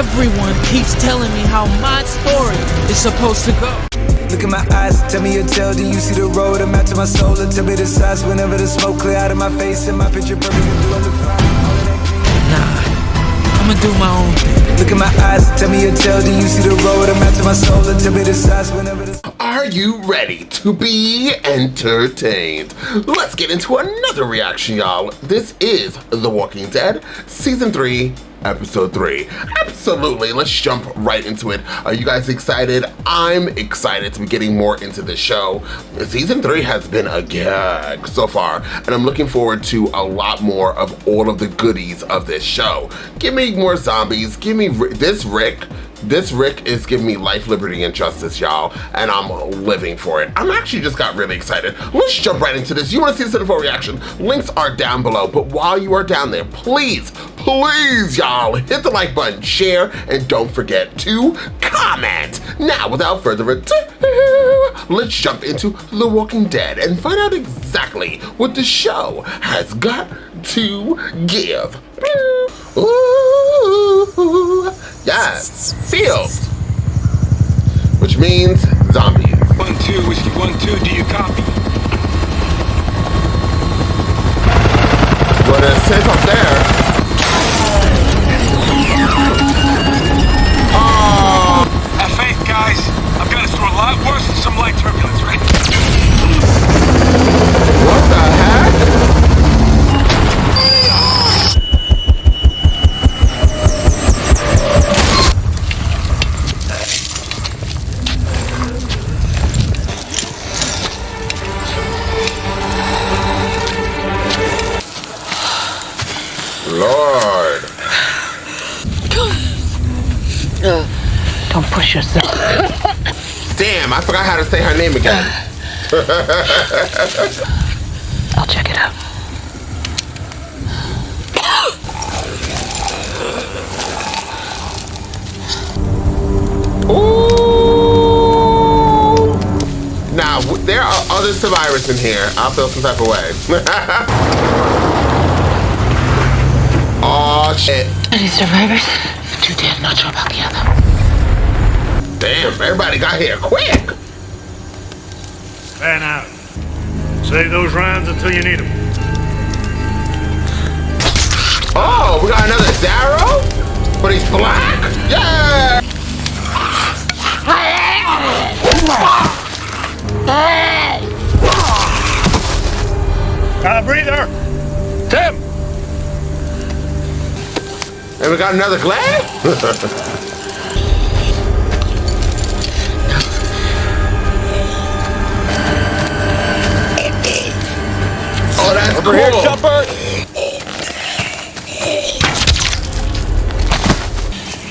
Everyone keeps telling me how my story is supposed to go. Look in my eyes, tell me your tale, then you see the road. I'm out to my soul, and tell me the size whenever the smoke clear out of my face. And my picture perfect, you do look fine. Nah, I'ma do my own thing. Look in my eyes, tell me your tale, then you see the road. I'm out to my soul, and tell me the size whenever the... Are you ready to be entertained? Let's get into another reaction, y'all. This is The Walking Dead, Season 3, Episode 3. Absolutely, let's jump right into it. Are you guys excited? I'm excited to be getting more into the show. Season 3 has been a gag so far, and I'm looking forward to a lot more of all of the goodies of this show. Give me more zombies, give me this Rick. This Rick is giving me life, liberty, and justice, y'all, and I'm living for it. I'm actually just got really excited. Let's jump right into this. You want to see this in a full reaction? Links are down below, but while you are down there, please, y'all, hit the like button, share, and don't forget to comment. Now, without further ado, let's jump into The Walking Dead and find out exactly what the show has got to give. Ooh, yes, field, which means zombies. 1-2, whiskey 1-2, do you copy? What it says up there. Oh, Have faith, guys. I've got us through a lot worse than some light turbulence, right? what the heck? Lord. Don't push yourself. Damn, I forgot how to say her name again. I'll check it out. Ooh. Now, there are other survivors in here. I'll feel some type of way. Oh shit. These survivors, too damn not sure about the other. Damn, everybody got here quick. Fan out. Save those rounds until you need them. Oh, we got another Darrow? But he's black? Yeah! Got a breather. Tim. And we got another Glad? Oh, that's Over cool. here, jumper.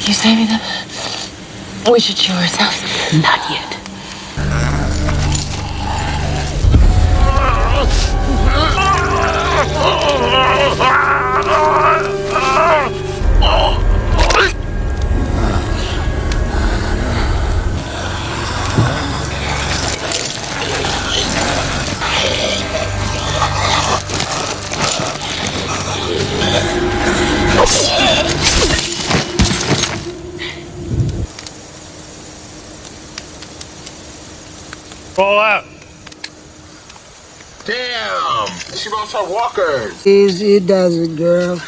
You saving them? We should show ourselves. Not yet. Roll out. Damn, she lost her walkers. Easy does it, girl.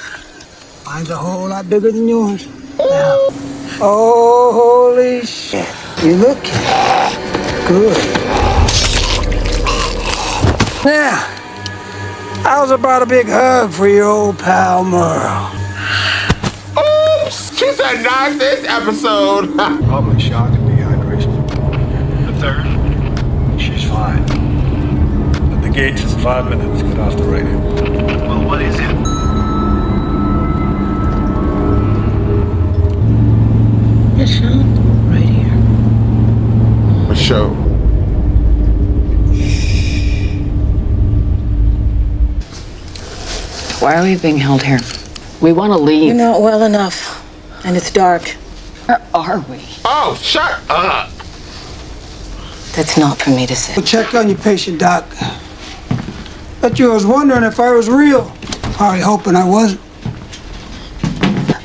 Mine's a whole lot bigger than yours. Now, oh, holy shit. You look good. Now, how's about a big hug for your old pal Merle? Oops, she said not this episode. Probably shock and dehydration. The third. She's fine. At the gates in 5 minutes. Get off the radio. Well, what is it? Michonne, right here. A show. Why are we being held here? We want to leave. You're not well enough, and it's dark. Where are we? Oh, shut up. That's not for me to say. We'll check on your patient, Doc. Bet you was wondering if I was real. Probably hoping I wasn't.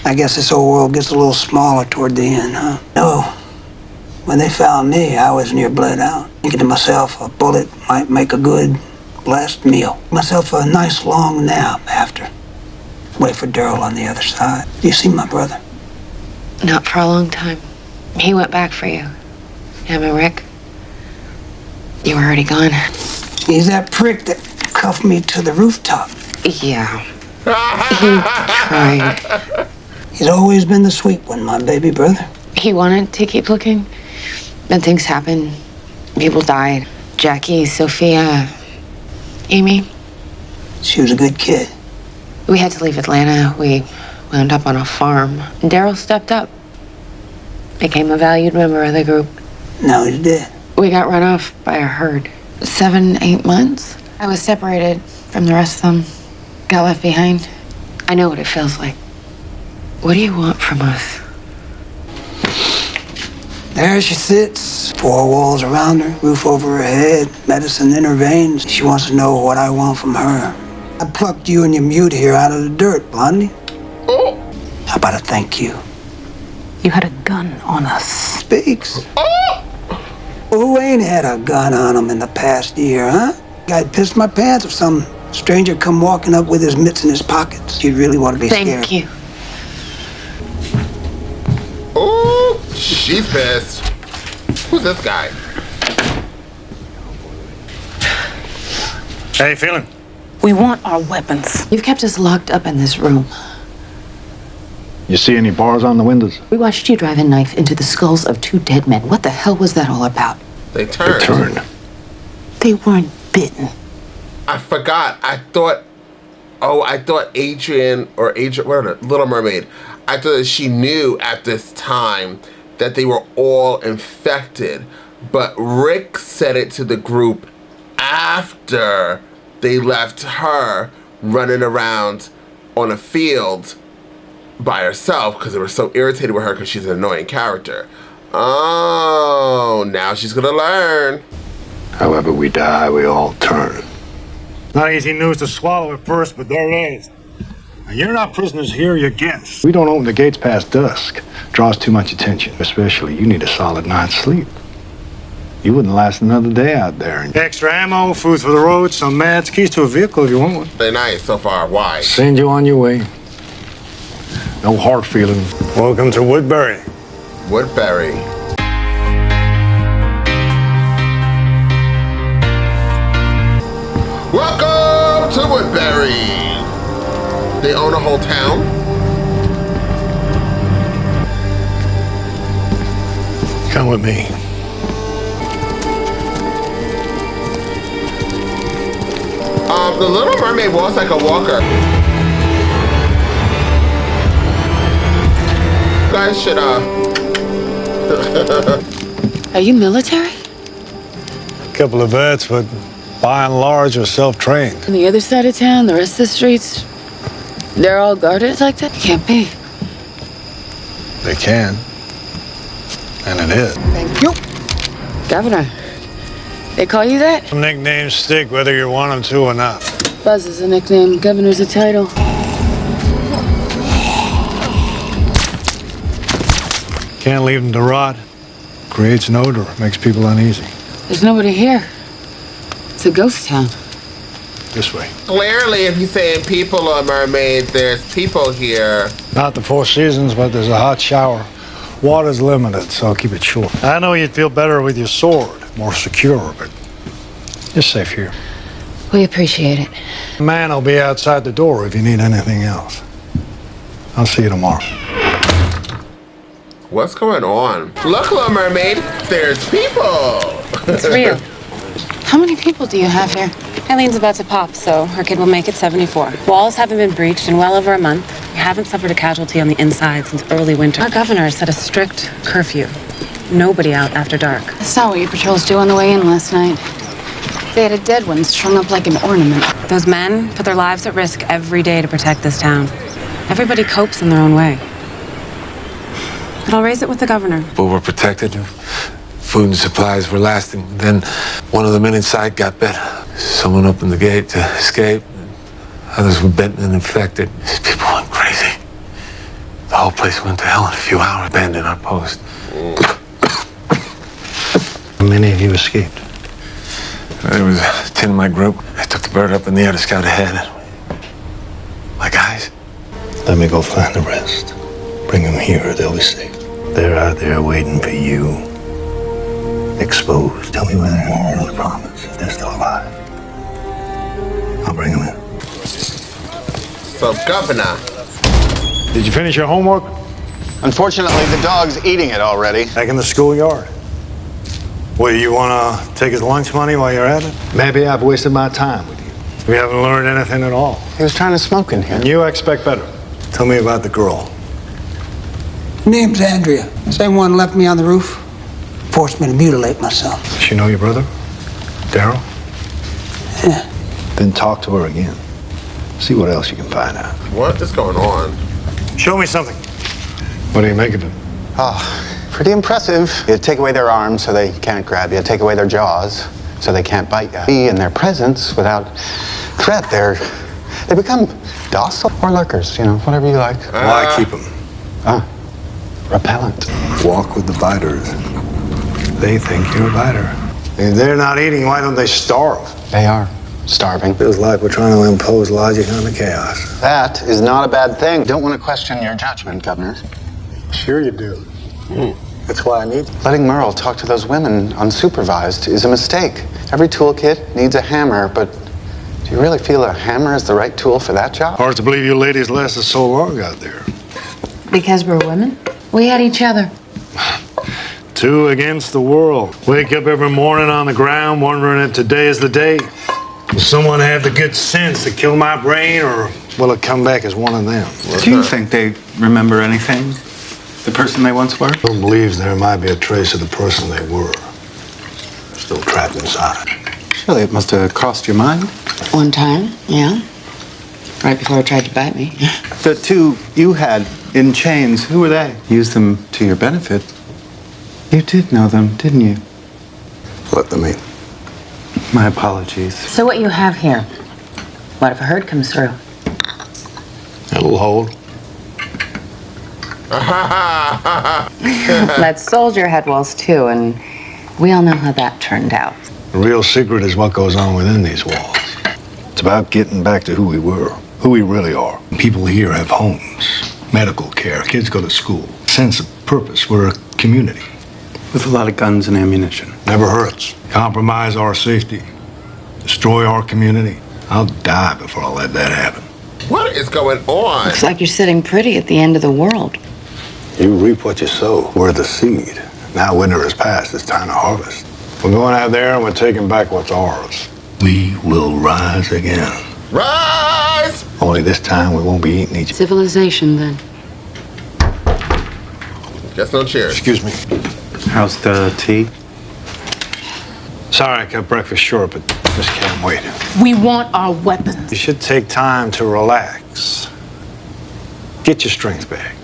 I guess this old world gets a little smaller toward the end, huh? No. When they found me, I was near bled out. Thinking to myself, a bullet might make a good last meal. Myself a nice long nap after. Wait for Daryl on the other side. Do you see my brother? Not for a long time. He went back for you. Him and Rick. You were already gone. He's that prick that cuffed me to the rooftop. Yeah. He tried. He's always been the sweet one, my baby brother. He wanted to keep looking. Then things happened. People died. Jackie, Sophia, Amy. She was a good kid. We had to leave Atlanta. We wound up on a farm. Daryl stepped up. Became a valued member of the group. No, he did. We got run off by a herd. 7, 8 months. I was separated from the rest of them. Got left behind. I know what it feels like. What do you want from us? There she sits, 4 walls around her, roof over her head, medicine in her veins. She wants to know what I want from her. I plucked you and your mute here out of the dirt, Blondie. Oh. How about a thank you? You had a gun on us. Speaks. Who ain't had a gun on him in the past year, huh? I'd piss my pants if some stranger come walking up with his mitts in his pockets. You'd really want to be scared. Thank you. Oh, she's pissed. Who's this guy? How you feeling? We want our weapons. You've kept us locked up in this room. You see any bars on the windows? We watched you drive a knife into the skulls of 2 dead men. What the hell was that all about? They turned. They weren't bitten. I forgot. I thought Adrian, Little Mermaid, I thought that she knew at this time that they were all infected. But Rick said it to the group after they left her running around on a field by herself because they were so irritated with her because she's an annoying character. Oh, now she's gonna learn. However we die, we all turn. Not easy news to swallow at first, but there it is. Now, you're not prisoners here, you're guests. We don't open the gates past dusk. Draws too much attention. Especially, you need a solid night's sleep. You wouldn't last another day out there. Extra ammo, food for the road, some mats, keys to a vehicle if you want one. They're nice so far. Why? Send you on your way. No hard feelings. Welcome to Woodbury. Woodbury. Welcome to Woodbury. They own a whole town. Come with me. The Little Mermaid walks like a walker. You guys should Are you military? A couple of vets, but by and large are self-trained. On the other side of town, the rest of the streets, they're all guarded like that? Can't be. They can. And it is. Thank you. Governor. They call you that? Some nicknames stick whether you want them to or not. Buzz is a nickname, Governor's a title. Can't leave them to rot. Creates an odor, makes people uneasy. There's nobody here. It's a ghost town. This way. Clearly, if he's saying people are mermaids, there's people here. Not the 4 seasons, but there's a hot shower. Water's limited, so I'll keep it short. I know you'd feel better with your sword, more secure, but you're safe here. We appreciate it. The man will be outside the door if you need anything else. I'll see you tomorrow. What's going on? Look, Little Mermaid, there's people. It's real. How many people do you have here? Eileen's about to pop, so her kid will make it 74. Walls haven't been breached in well over a month. We haven't suffered a casualty on the inside since early winter. Our governor set a strict curfew. Nobody out after dark. I saw what your patrols do on the way in last night. They had a dead one strung up like an ornament. Those men put their lives at risk every day to protect this town. Everybody copes in their own way. But I'll raise it with the governor. But we're protected. Food and supplies were lasting. Then one of the men inside got bit. Someone opened the gate to escape. Others were bitten and infected. These people went crazy. The whole whole place went to hell in a few hours. Abandoned our post. How many of you escaped? There was 10 in my group. I took the bird up in the air to scout ahead. My guys? Let me go find the rest. Bring them here. They'll be safe. They're out there waiting for you. Exposed. Tell me where they are on the promise. If they're still alive, I'll bring them in. So, Governor. Did you finish your homework? Unfortunately, the dog's eating it already. Back in the schoolyard. Well, you want to take his lunch money while you're at it? Maybe I've wasted my time with you. We haven't learned anything at all. He was trying to smoke in here. And you expect better. Tell me about the girl. Her name's Andrea. Same one left me on the roof. Forced me to mutilate myself. Does she know your brother? Daryl? Yeah. Then talk to her again. See what else you can find out. What is going on? Show me something. What do you make of it? Oh, pretty impressive. You take away their arms so they can't grab you. Take away their jaws so they can't bite you. Be in their presence without threat. They become docile or lurkers, whatever you like. Why keep them? Repellent. Walk with the biters. They think you're a biter. If they're not eating, why don't they starve? They are starving. Feels like we're trying to impose logic on the chaos. That is not a bad thing. Don't want to question your judgment, Governor. Sure you do. That's why I need you. Letting Merle talk to those women unsupervised is a mistake. Every toolkit needs a hammer, but do you really feel a hammer is the right tool for that job? Hard to believe you ladies lasted so long out there. Because we're women? We had each other. 2 against the world. Wake up every morning on the ground wondering if today is the day. Will someone have the good sense to kill my brain, or will it come back as one of them? Do you think they remember anything? The person they once were? Who believes there might be a trace of the person they were still trapped inside? Surely it must have crossed your mind. One time, yeah. Right before it tried to bite me. The 2 you had in chains, who were they? Used them to your benefit. You did know them, didn't you? Let them in. My apologies. So what you have here? What if a herd comes through? A little hold. That soldier had walls too, and we all know how that turned out. The real secret is what goes on within these walls. It's about getting back to who we were, who we really are. People here have homes, medical care, kids go to school. Sense of purpose. We're a community. With a lot of guns and ammunition. Never hurts. Compromise our safety. Destroy our community. I'll die before I let that happen. What is going on? Looks like you're sitting pretty at the end of the world. You reap what you sow. We're the seed. Now winter has passed. It's time to harvest. We're going out there and we're taking back what's ours. We will rise again. Rise! Only this time we won't be eating each other. Civilization, then. Guess no cheers. Excuse me. How's the tea? Sorry I kept breakfast short, but just can't wait. We want our weapons. You should take time to relax. Get your strength back.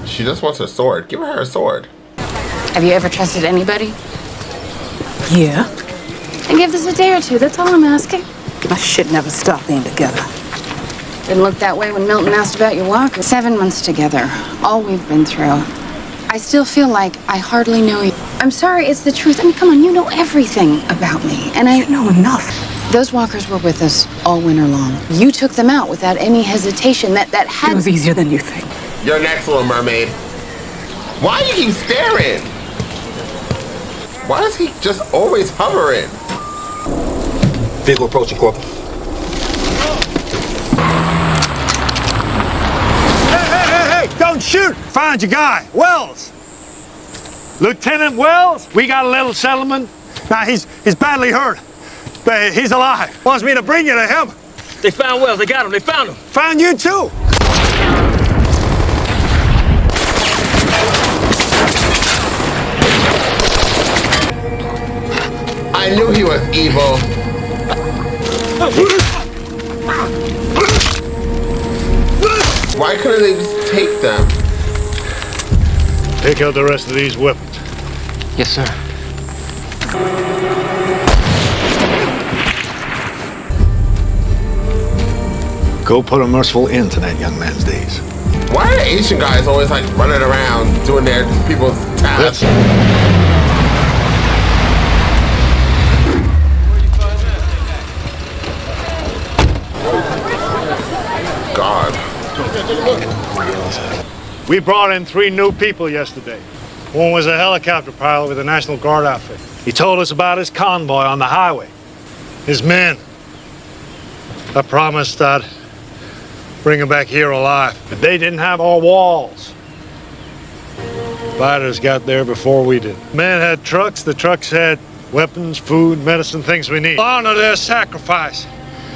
She just wants her sword. Give her a sword. Have you ever trusted anybody? Yeah. And give this a day or two, that's all I'm asking. I should never stop being together. Didn't look that way when Milton asked about your walk. 7 months together, all we've been through. I still feel like I hardly know you. I'm sorry, it's the truth. I mean, come on, you know everything about me. And I know enough. Those walkers were with us all winter long. You took them out without any hesitation. That had... It was easier than you think. You're next, Little Mermaid. Why you keep staring? Why is he just always hovering? Vehicle approaching, Corporal. Hey, don't shoot! Find your guy, Wells. Lieutenant Wells, we got a little settlement. Now, he's badly hurt, but he's alive. Wants me to bring you to him. They found Wells. They got him. They found him. Found you, too. I knew he was evil. Why couldn't they just take them? Take out the rest of these weapons. Yes, sir. Go put a merciful end to that young man's days. Why are Asian guys always like running around doing their people's tasks? God. We brought in 3 new people yesterday. One was a helicopter pilot with the National Guard outfit. He told us about his convoy on the highway. His men. I promised I'd bring him back here alive. But they didn't have our walls. Fighters got there before we did. Men had trucks. The trucks had weapons, food, medicine, things we need. Honor their sacrifice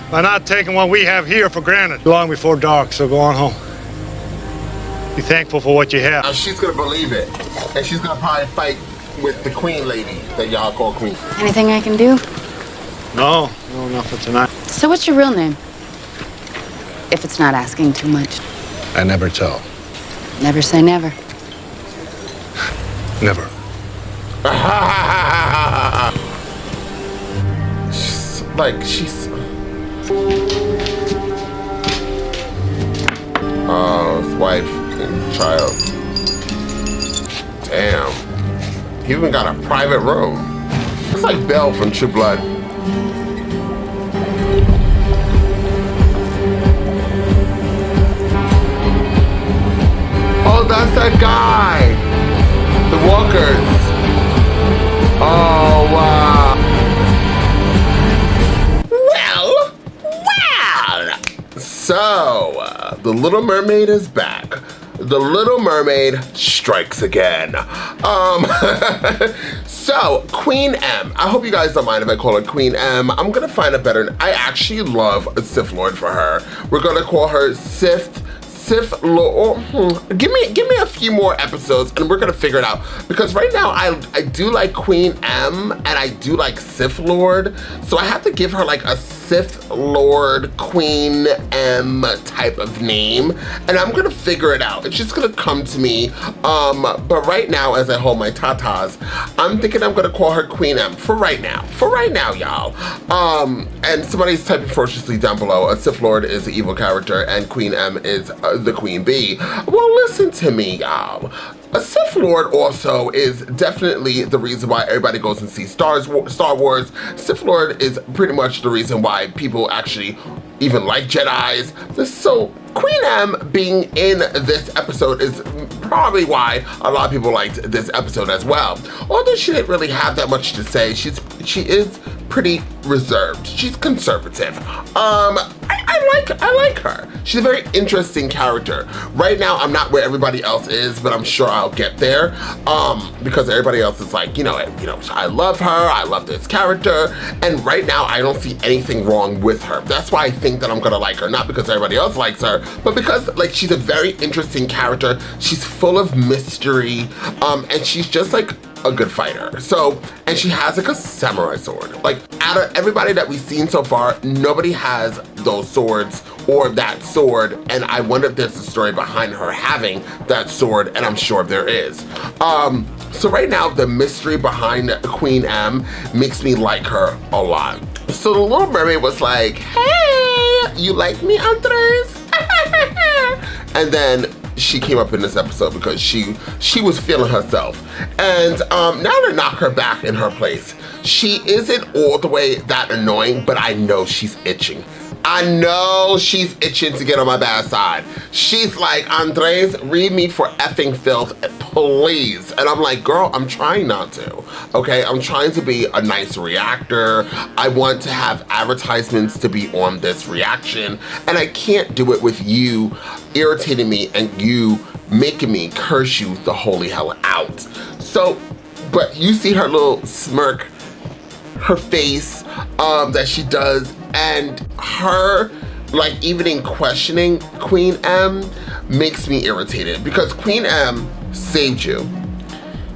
by not taking what we have here for granted long before dark, so go on home. Be thankful for what you have. She's gonna believe it. And she's gonna probably fight with the queen lady that y'all call queen. Anything I can do? No, enough for tonight. So what's your real name? If it's not asking too much. I never tell. Never say never. Never. she's oh, his wife and child. Damn. He even got a private room. It's like Belle from True Blood. Oh, that's that guy. The walkers. Oh, wow. Well. So, The Little Mermaid is back. The Little Mermaid strikes again. So, Queen M. I hope you guys don't mind if I call her Queen M. I'm gonna find a better, I actually love a Sith Lord for her. We're gonna call her Sith Lord. Give me a few more episodes and we're gonna figure it out. Because right now I do like Queen M and I do like Sith Lord. So I have to give her like a Sith Lord Queen M type of name. And I'm gonna figure it out. It's just gonna come to me. But right now, as I hold my tatas, I'm thinking I'm gonna call her Queen M for right now. For right now, y'all. And somebody's typing ferociously down below. A Sith Lord is the evil character and Queen M is the Queen Bee. Well, listen to me, y'all. A Sith Lord also is definitely the reason why everybody goes and sees Star Wars. Sith Lord is pretty much the reason why people actually even like Jedis. So Queen M being in this episode is probably why a lot of people liked this episode as well. Although she didn't really have that much to say, she is pretty reserved. She's conservative. I like her. She's a very interesting character. Right now, I'm not where everybody else is, but I'm sure I'll get there. Because everybody else is like, I love her. I love this character. And right now, I don't see anything wrong with her. That's why I think that I'm gonna like her. Not because everybody else likes her, but because like she's a very interesting character. She's full of mystery. And she's just like a good fighter. So, and she has like a samurai sword. Like out of everybody that we've seen so far, nobody has those swords or that sword. And I wonder if there's a story behind her having that sword, and I'm sure there is. So right now, the mystery behind Queen M makes me like her a lot. So the Little Mermaid was like, hey, you like me, Andres? And then she came up in this episode because she was feeling herself. And now to knock her back in her place, she isn't all the way that annoying, but I know she's itching. I know she's itching to get on my bad side. She's like, Andres, read me for effing filth, please. And I'm like, girl, I'm trying not to, okay? I'm trying to be a nice reactor. I want to have advertisements to be on this reaction, and I can't do it with you irritating me and you making me curse you the holy hell out. So, but you see her little smirk, her face that she does, and her, like, even in questioning Queen M makes me irritated because Queen M saved you.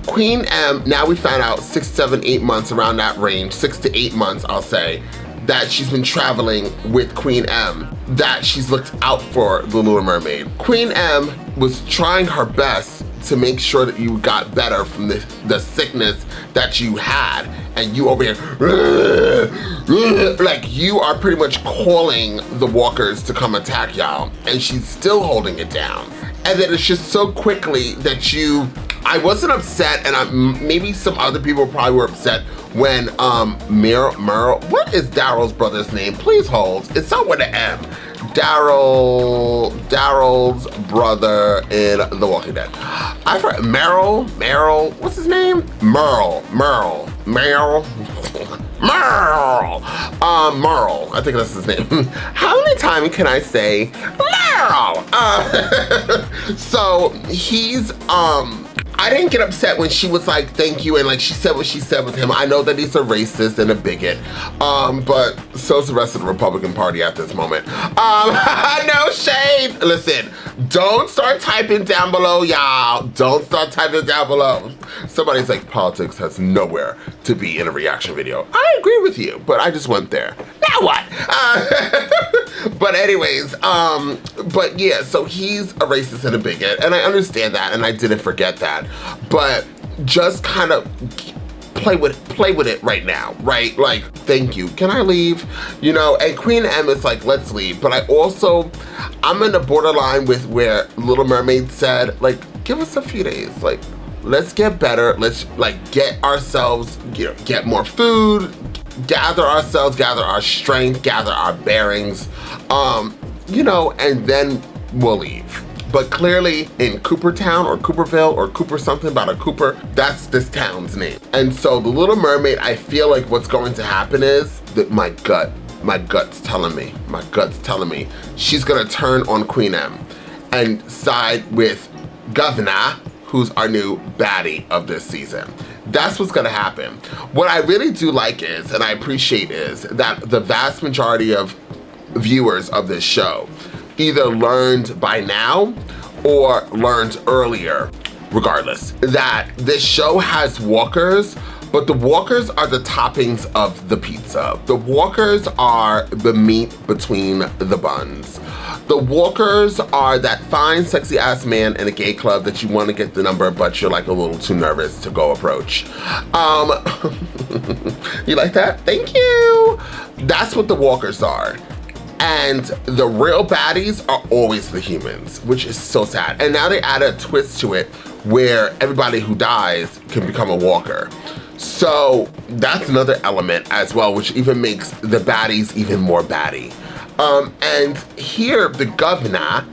Queen M, now we found out 6, 7, 8 months, around that range, 6 to 8 months, I'll say, that she's been traveling with Queen M, that she's looked out for the Little Mermaid. Queen M was trying her best to make sure that you got better from the sickness that you had, and you over here, like you are pretty much calling the walkers to come attack y'all, and she's still holding it down. And then it's just so quickly that I wasn't upset, and maybe some other people probably were upset when Merle, what is Daryl's brother's name? Please hold. It's not with an M. Daryl's brother in The Walking Dead. I forgot, Merle, what's his name? Merle. Merle, I think that's his name. How many times can I say Merle? So he's, I didn't get upset when she was like, thank you, and like she said what she said with him. I know that he's a racist and a bigot, but so's the rest of the Republican Party at this moment. No shade. Listen, don't start typing down below, y'all. Don't start typing down below. Somebody's like, politics has nowhere to be in a reaction video. I agree with you, but I just went there. Now what? But anyways, but yeah, so he's a racist and a bigot, and I understand that, and I didn't forget that. But just kind of play with it right now, right? Like, thank you. Can I leave? You know, and Queen M is like, let's leave. But I'm in the borderline with where Little Mermaid said, like, give us a few days. Like, let's get better. Let's like get ourselves, you know, get more food, gather ourselves, gather our strength, gather our bearings, you know, and then we'll leave. But clearly in Coopertown or Cooperville or Cooper something about a Cooper, that's this town's name. And so the Little Mermaid, I feel like what's going to happen is that my gut's telling me she's gonna turn on Queen M and side with Governor, who's our new baddie of this season. That's what's gonna happen. What I really do like is, and I appreciate is, that the vast majority of viewers of this show either learned by now or learned earlier, regardless, that this show has walkers, but the walkers are the toppings of the pizza. The walkers are the meat between the buns. The walkers are that fine, sexy ass man in a gay club that you want to get the number, but you're like a little too nervous to go approach. You like that? Thank you. That's what the walkers are. And the real baddies are always the humans, which is so sad. And now they add a twist to it where everybody who dies can become a walker. So that's another element as well, which even makes the baddies even more baddie. And here the governor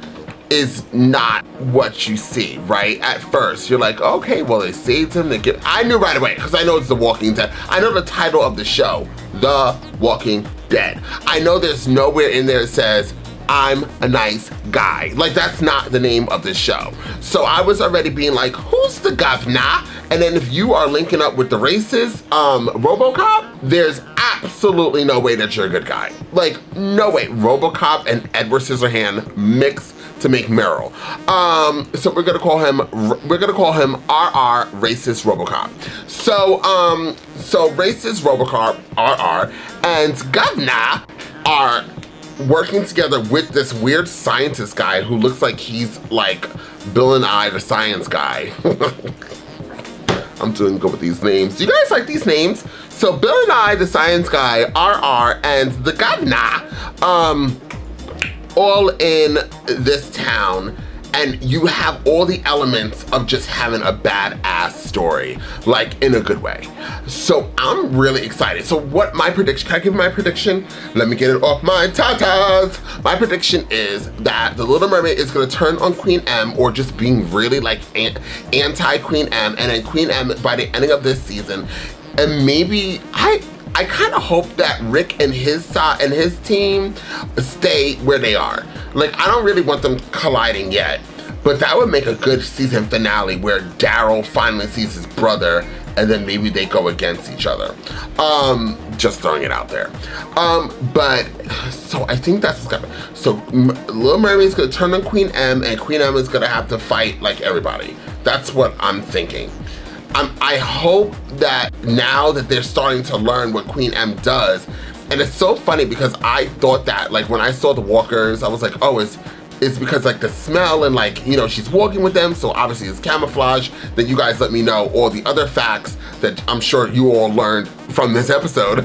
is not what you see, right? At first, you're like, okay, well, they saved him. I knew right away, because I know it's The Walking Dead. I know the title of the show, The Walking Dead. I know there's nowhere in there that says, I'm a nice guy. Like, that's not the name of the show. So I was already being like, who's the governor? And then if you are linking up with the racist RoboCop, there's absolutely no way that you're a good guy. Like, no way. RoboCop and Edward Scissorhand mixed to make Meryl. So we're gonna call him RR Racist RoboCop. So racist RoboCop RR and Governor are working together with this weird scientist guy who looks like he's like Bill and I, the science guy. I'm doing good with these names. Do you guys like these names? So Bill and I, the science guy, RR, and the governor, all in this town, and you have all the elements of just having a badass story, like in a good way. So I'm really excited. So what my prediction, can I give my prediction? Let me get it off my tatas. My prediction is that the Little Mermaid is gonna turn on Queen M, or just being really like anti-Queen M, and then Queen M by the ending of this season, and maybe, I kind of hope that Rick and his side and his team stay where they are. Like, I don't really want them colliding yet, but that would make a good season finale where Daryl finally sees his brother and then maybe they go against each other. Just throwing it out there. But, so I think that's what's gonna happen. So Little Mermaid's gonna turn on Queen M, and Queen M is gonna have to fight like everybody. That's what I'm thinking. I hope that now that they're starting to learn what Queen M does, and it's so funny because I thought that, like when I saw the walkers, I was like, oh, it's because like the smell and like, you know, she's walking with them, so obviously it's camouflage. Then you guys let me know all the other facts that I'm sure you all learned from this episode.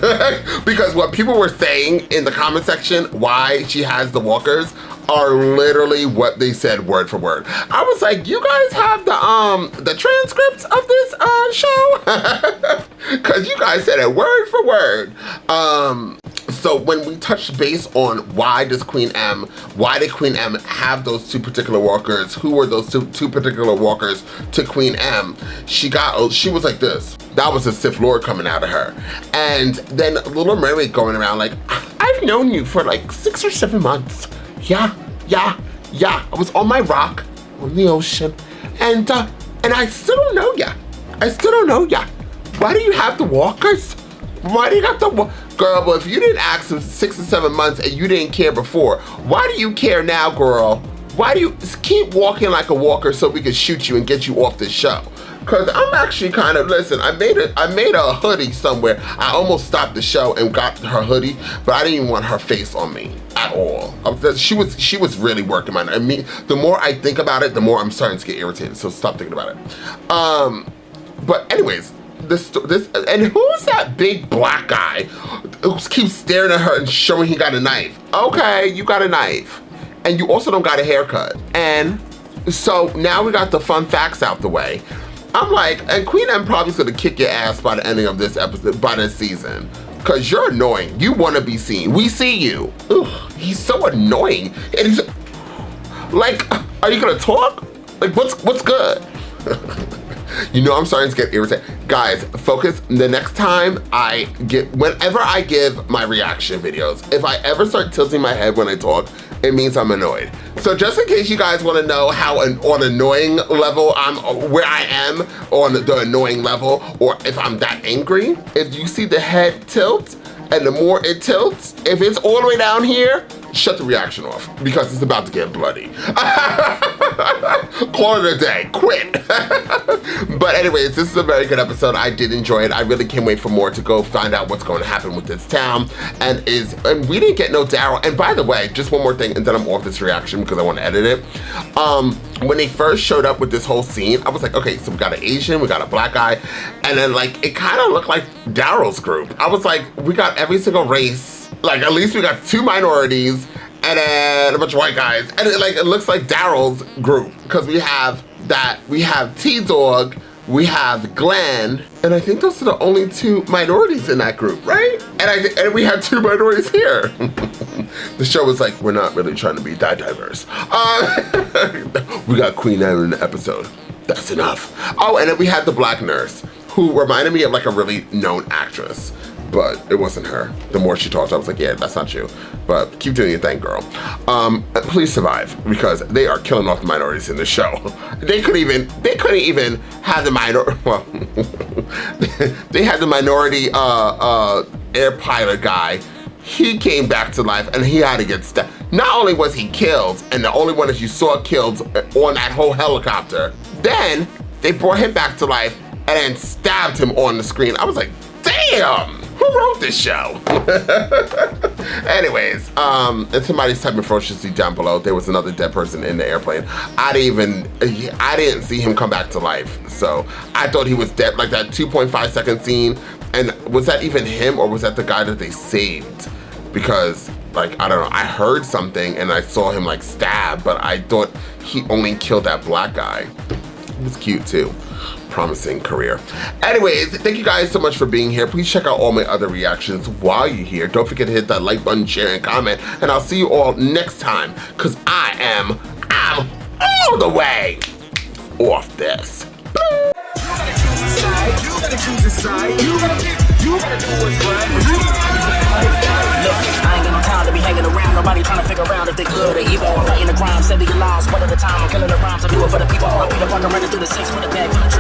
Because what people were saying in the comment section, why she has the walkers, are literally what they said word for word. I was like, you guys have the transcripts of this show? Cause you guys said it word for word. So when we touched base on why did Queen M have those two particular walkers, who were those two particular walkers to Queen M, she was like this. That was a Sith Lord coming out of her. And then Little Mermaid going around like, I've known you for like 6 or 7 months. Yeah. I was on my rock on the ocean, and I still don't know ya. Why do you have the walkers? Why do you got the girl? But if you didn't ask him 6 or 7 months and you didn't care before, why do you care now, girl? Why do you keep walking like a walker so we can shoot you and get you off this show? Cause I'm actually kind of, listen, I made a hoodie somewhere. I almost stopped the show and got her hoodie, but I didn't even want her face on me at all. She was really working mine. I mean, the more I think about it, the more I'm starting to get irritated. So stop thinking about it. But anyways, this and who's that big black guy who keeps staring at her and showing he got a knife? Okay, you got a knife, and you also don't got a haircut. And so now we got the fun facts out the way. I'm like, and Queen M probably is gonna kick your ass by the ending of this episode, by this season. Cause you're annoying. You wanna be seen. We see you. Ugh, he's so annoying. And he's like, are you gonna talk? Like, what's good? You know, I'm starting to get irritated. Guys, focus. The next time whenever I give my reaction videos, if I ever start tilting my head when I talk, it means I'm annoyed. So just in case you guys want to know how on annoying level where I am on the annoying level, or if I'm that angry, if you see the head tilt, and the more it tilts, if it's all the way down here, shut the reaction off because it's about to get bloody. Call it a day, quit. But anyways, this is a very good episode. I did enjoy it. I really can't wait for more to go find out what's going to happen with this town. And we didn't get no Daryl. And by the way, just one more thing, and then I'm off this reaction because I want to edit it. When they first showed up with this whole scene, I was like, okay, so we got an Asian, we got a black guy, and then like, it kind of looked like Daryl's group. I was like, we got every single race. Like, at least we got 2 minorities and then a bunch of white guys. And it looks like Daryl's group because we have T-Dog, we have Glenn, and I think those are the only 2 minorities in that group, right? And we have 2 minorities here. The show was like, we're not really trying to be that diverse. We got Queen M in the episode. That's enough. Oh, and then we had the black nurse who reminded me of like a really known actress, but it wasn't her. The more she talked, I was like, yeah, that's not you. But keep doing your thing, girl. Please survive, because they are killing off the minorities in the show. They couldn't even have the minority. Well, they had the minority air pilot guy. He came back to life and he had to get stabbed. Not only was he killed, and the only one that you saw killed on that whole helicopter, then they brought him back to life and then stabbed him on the screen. I was like, damn, who wrote this show? Anyways, and somebody's typing ferociously down below. There was another dead person in the airplane. I didn't see him come back to life. So I thought he was dead, like that 2.5 second scene. And was that even him, or was that the guy that they saved? Because, like, I don't know, I heard something and I saw him like stab, but I thought he only killed that black guy. He was cute too. Promising career. Anyways, thank you guys so much for being here. Please check out all my other reactions while you're here. Don't forget to hit that like button, share, and comment. And I'll see you all next time, because I'm all the way off this. You gotta choose a side. You gotta do what's right. Look, I ain't got no time to be hanging around. Nobody trying to figure out if they good or evil. I'm fighting the crime, saving your lives. One at a time, I'm killing the rhymes. I do it for the people. I beat up, I'm running through the 6 with a bag.